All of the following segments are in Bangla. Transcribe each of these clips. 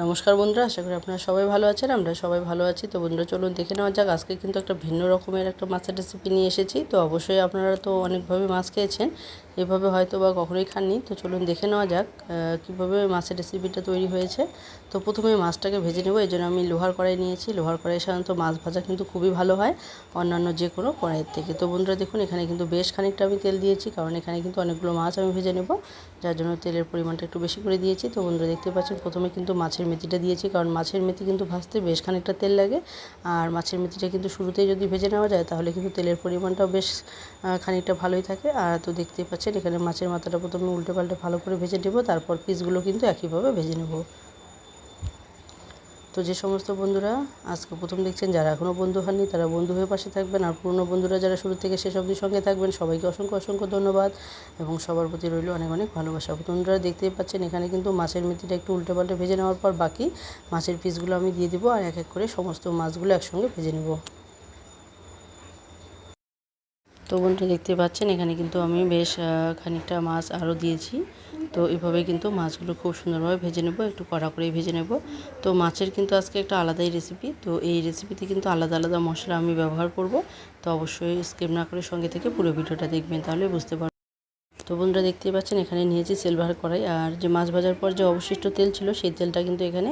নমস্কার বন্ধুরা, আশা করি আপনারা সবাই ভালো আছেন। আমরা সবাই ভালো আছি। তো বন্ধুরা চলুন দেখে নেওয়া যাক। আজকে কিন্তু একটা ভিন্ন রকমের একটা মাছের রেসিপি নিয়ে এসেছি। তো অবশ্যই আপনারা তো অনেকভাবে মাছ খেয়েছেন, এভাবে হয়তো বা কখনোই খাননি। তো চলুন দেখে নেওয়া যাক কীভাবে মাছের রেসিপিটা তৈরি হয়েছে। তো প্রথমে মাছটাকে ভেজে নেব। এই জন্য আমি লোহার কড়াই নিয়েছি। লোহার কড়াই সাধারণত মাছ ভাজা কিন্তু খুবই ভালো হয় অন্যান্য যে কোনো কড়াইয়ের থেকে। তো বন্ধুরা দেখুন, এখানে কিন্তু বেশ খানিকটা আমি তেল দিয়েছি, কারণ এখানে কিন্তু অনেকগুলো মাছ আমি ভেজে নেব, যার জন্য তেলের পরিমাণটা একটু বেশি করে দিয়েছি। তো বন্ধুরা দেখতে পাচ্ছেন, প্রথমে কিন্তু মাছের মেথিটা দিয়েছি, কারণ মাছের মেথি কিন্তু ভাজতে বেশ খানিকটা তেল লাগে। আর মাছের মেথিটা কিন্তু শুরুতেই যদি ভেজে নেওয়া যায় তাহলে কিন্তু তেলের পরিমাণটাও বেশ খানিকটা ভালোই থাকে। আর তো দেখতেই পাচ্ছেন, এখানে মাছের মাথাটা প্রথমে উল্টে পাল্টে ভালো করে ভেজে নেব, তারপর পিসগুলো কিন্তু একইভাবে ভেজে নেব। তো যে সমস্ত বন্ধুরা আজকে প্রথম দেখছেন, যারা এখনও বন্ধু হননি তারা বন্ধু হয়ে পাশে থাকবেন, আর পুরনো বন্ধুরা যারা শুরু থেকে শেষ অবধি সঙ্গে থাকবেন, সবাইকে অসংখ্য অসংখ্য ধন্যবাদ এবং সবার প্রতি রইল অনেক অনেক ভালোবাসা। বন্ধুরা দেখতেই পাচ্ছেন, এখানে কিন্তু মাছের মেথিটা একটু উল্টে পাল্টে ভেজে নেওয়ার পর বাকি মাছের পিসগুলো আমি দিয়ে দেবো, আর এক এক করে সমস্ত মাছগুলো একসঙ্গে ভেজে নেব। তো বন্ধুরা দেখতে পাচ্ছেন, এখানে কিন্তু আমি বেশ খানিকটা মাছ আরও দিয়েছি। তো এভাবে কিন্তু মাছগুলো খুব সুন্দরভাবে ভেজে নেব, একটু কড়া করেই ভেজে নেব। তো মাছের কিন্তু আজকে একটা আলাদাই রেসিপি। তো এই রেসিপিতে কিন্তু আলাদা আলাদা মশলা আমি ব্যবহার করব। তো অবশ্যই স্কিপ না করে সঙ্গে থেকে পুরো ভিডিওটা দেখবেন, তাহলে বুঝতে পারবেন। তো বন্ধুরা দেখতেই পাচ্ছেন, এখানে নিয়েছি সিলভার কড়াই, আর যে মাছ ভাজার পর যে অবশিষ্ট তেল ছিল সেই তেলটা কিন্তু এখানে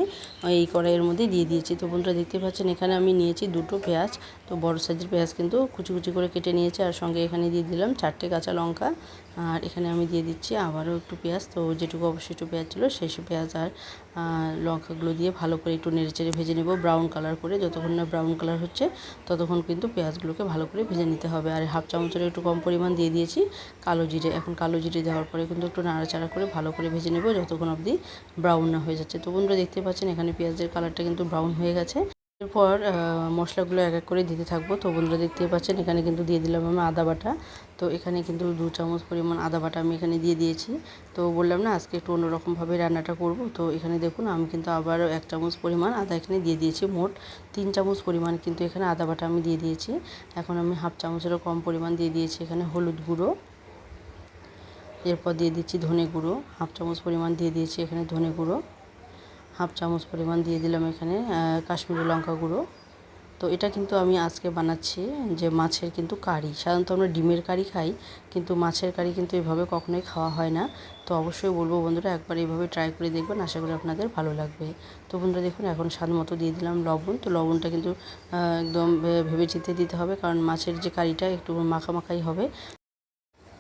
এই কড়াইয়ের মধ্যে দিয়ে দিয়েছি। তো বন্ধুরা দেখতে পাচ্ছেন, এখানে আমি নিয়েছি দুটো পেঁয়াজ। তো বড় সাইজের পেঁয়াজ কিন্তু কুচি কুচি করে কেটে নিয়েছি, আর সঙ্গে এখানে দিয়ে দিলাম 4টে কাঁচা লঙ্কা। আর এখানে আমি দিয়ে দিচ্ছি আবারও একটু পেঁয়াজ। তো যেটুকু অবশিষ্ট পেঁয়াজ ছিল সেই পেঁয়াজ আর লঙ্কাগুলো দিয়ে ভালো করে একটু নেড়েচেড়ে ভেজে নেব, ব্রাউন কালার করে। যতক্ষণ না ব্রাউন কালার হচ্ছে ততক্ষণ কিন্তু পেঁয়াজগুলোকে ভালো করে ভেজে নিতে হবে। আর হাফ চামচের একটু কম পরিমাণ দিয়ে দিয়েছি কালো জিরে। এখন কালো জিরে দেওয়ার পরে কিন্তু একটু নাড়াচাড়া করে ভালো করে ভেজে নেব যতক্ষণ অবধি ব্রাউন না হয়ে যাচ্ছে। তো বন্ধুরা দেখতে পাচ্ছেন, এখানে পেঁয়াজের কালারটা কিন্তু ব্রাউন হয়ে গেছে। এরপর মশলাগুলো এক এক করে দিতে থাকবো। তো বন্ধুরা দেখতেই পাচ্ছেন, এখানে কিন্তু দিয়ে দিলাম আমি আদা বাটা। তো এখানে কিন্তু 2 চামচ পরিমাণ আদা বাটা আমি এখানে দিয়ে দিয়েছি। তো বললাম না আজকে একটু অন্যরকমভাবে রান্নাটা করব। তো এখানে দেখুন, আমি কিন্তু আবার 1 চামচ পরিমাণ আদা এখানে দিয়ে দিয়েছি। মোট 3 চামচ পরিমাণ কিন্তু এখানে আদা বাটা আমি দিয়ে দিয়েছি। এখন আমি হাফ চামচেরও কম পরিমাণ দিয়ে দিয়েছি এখানে হলুদ গুঁড়ো। এরপর দিয়ে দিচ্ছি ধনে গুঁড়ো, হাফ চামচ পরিমাণ দিয়ে দিয়েছি এখানে ধনে গুঁড়ো। হাফ চামচ পরিমাণ দিয়ে দিলাম এখানে কাশ্মীরি লঙ্কা গুঁড়ো। তো এটা কিন্তু আমি আজকে বানাচ্ছি যে মাছের কিন্তু কারি। সাধারণত আমরা ডিমের কারি খাই, কিন্তু মাছের কারি কিন্তু এভাবে কখনোই খাওয়া হয় না। তো অবশ্যই বলবো বন্ধুরা, একবার এইভাবে ট্রাই করে দেখবেন, আশা করি আপনাদের ভালো লাগবে। তো বন্ধুরা দেখুন, এখন স্বাদ মতো দিয়ে দিলাম লবণ। তো লবণটা কিন্তু একদম ভেবে চিন্তে দিতে হবে, কারণ মাছের যে কারিটা একটু মাখামাখাই হবে।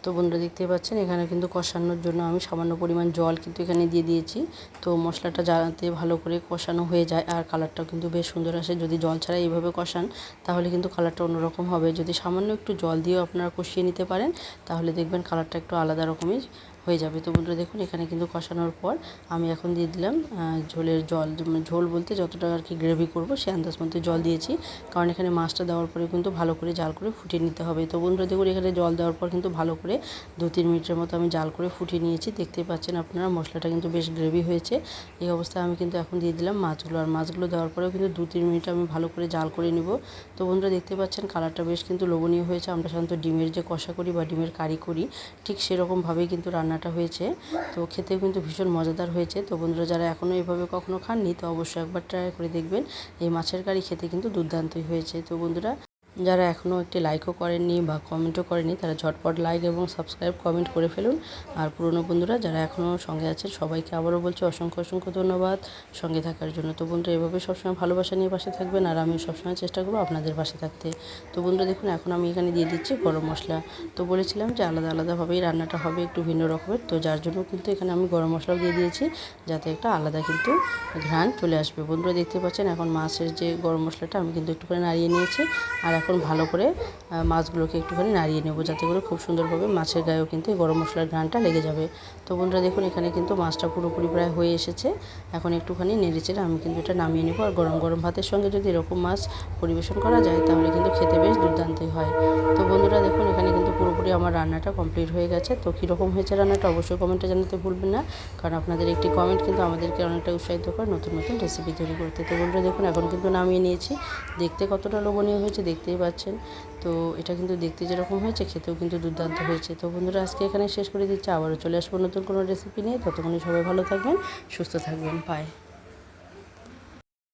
তো বন্ধুরা দেখতেই পাচ্ছেন, এখানে কিন্তু কষানোর জন্য আমি সামান্য পরিমাণ জল কিন্তু এখানে দিয়ে দিয়েছি। তো মশলাটা যাতে ভালো করে কষানো হয়ে যায় আর কালারটাও কিন্তু বেশ সুন্দর আসে। যদি জল ছাড়া এইভাবে কষান তাহলে কিন্তু কালারটা অন্যরকম হবে। যদি সামান্য একটু জল দিয়েও আপনারা কষিয়ে নিতে পারেন তাহলে দেখবেন কালারটা একটু আলাদা রকমের হয়ে যাবে। তো বন্ধুরা দেখুন, এখানে কিন্তু কষানোর পর আমি এখন দিয়ে দিলাম ঝোলের জল। ঝোল বলতে যতটা আর কি গ্রেভি করব সে আন্দাজ মতো জল দিয়েছি, কারণ এখানে মাছটা দেওয়ার পরে কিন্তু ভালো করে জাল করে ফুটিয়ে নিতে হবে। তো বন্ধুরা দেখুন, এখানে জল দেওয়ার পর কিন্তু ভালো করে 2-3 মিনিটের মতো আমি জাল করে ফুটিয়ে নিয়েছি। দেখতেই পাচ্ছেন আপনারা, মশলাটা কিন্তু বেশ গ্রেভি হয়েছে। এই অবস্থায় আমি কিন্তু এখন দিয়ে দিলাম মাছগুলো, আর মাছগুলো দেওয়ার পরেও কিন্তু 2-3 মিনিট আমি ভালো করে জাল করে নিব। তো বন্ধুরা দেখতে পাচ্ছেন, কালারটা বেশ কিন্তু লোভনীয় হয়েছে। আমরা সাধারণত ডিমের যে কষা করি বা ডিমের কারি করি ঠিক সেরকমভাবেই কিন্তু রান্নাটা হয়েছে। তো খেতেও কিন্তু ভীষণ মজাদার হয়েছে। তো বন্ধুরা যারা এখনও এভাবে কখনো খাননি তো অবশ্যই একবার ট্রাই করে দেখবেন। এই মাছের কারি খেতে কিন্তু দুর্দান্তই হয়েছে। তো বন্ধুরা যারা এখনও একটি লাইকও করেননি বা কমেন্টও করেনি তারা ঝটপট লাইক এবং সাবস্ক্রাইব কমেন্ট করে ফেলুন। আর পুরনো বন্ধুরা যারা এখনও সঙ্গে আছেন সবাইকে আবারও বলছি অসংখ্য অসংখ্য ধন্যবাদ সঙ্গে থাকার জন্য। তো বন্ধুরা এভাবে সবসময় ভালোবাসা নিয়ে পাশে থাকবেন, আর আমি সবসময় চেষ্টা করবো আপনাদের পাশে থাকতে। তো বন্ধুরা দেখুন, এখন আমি এখানে দিয়ে দিচ্ছি গরম মশলা। তো বলেছিলাম যে আলাদা আলাদাভাবেই রান্নাটা হবে, একটু ভিন্ন রকমের। তো যার জন্য কিন্তু এখানে আমি গরম মশলাও দিয়ে দিয়েছি, যাতে একটা আলাদা কিন্তু ঘ্রাণ চলে আসবে। বন্ধুরা দেখতে পাচ্ছেন, এখন মাছের যে গরম মশলাটা আমি কিন্তু একটুখানি নাড়িয়ে নিয়েছি, আর এখন ভালো করে মাছগুলোকে একটুখানি নাড়িয়ে নেব, যাতে করে খুব সুন্দরভাবে মাছের গায়েও কিন্তু এই গরম মশলার ঘ্রাণটা লেগে যাবে। তো বন্ধুরা দেখুন, এখানে কিন্তু মাছটা পুরোপুরি প্রায় হয়ে এসেছে। এখন একটুখানি নেড়েচেড়ে আমি কিন্তু এটা নামিয়ে নেব। আর গরম গরম ভাতের সঙ্গে যদি এরকম মাছ পরিবেশন করা যায় তাহলে কিন্তু খেতে বেশ দুর্দান্তই হয়। তো বন্ধুরা দেখুন, এখানে কিন্তু পুরোপুরি আমার রান্নাটা কমপ্লিট হয়ে গেছে। তো কীরকম হয়েছে রান্নাটা অবশ্যই কমেন্টে জানাতে ভুলবেন না, কারণ আপনাদের একটি কমেন্ট কিন্তু আমাদেরকে অনেকটা উৎসাহিত করে নতুন নতুন রেসিপি তৈরি করতে। তো বন্ধুরা দেখুন, এখন কিন্তু নামিয়ে নিয়েছি। দেখতে কতটা লোভনীয় হয়েছে দেখতেই পাচ্ছেন। তো এটা কিন্তু দেখতে যেরকম হয়েছে খেতেও কিন্তু দুর্দান্ত হয়েছে। তো বন্ধুরা আজকে এখানে শেষ করে দিচ্ছি, আবারও চলে আসবো নতুন কোনো রেসিপি নিয়ে। ততক্ষণে সবাই ভালো থাকবেন, সুস্থ থাকবেন, বাই।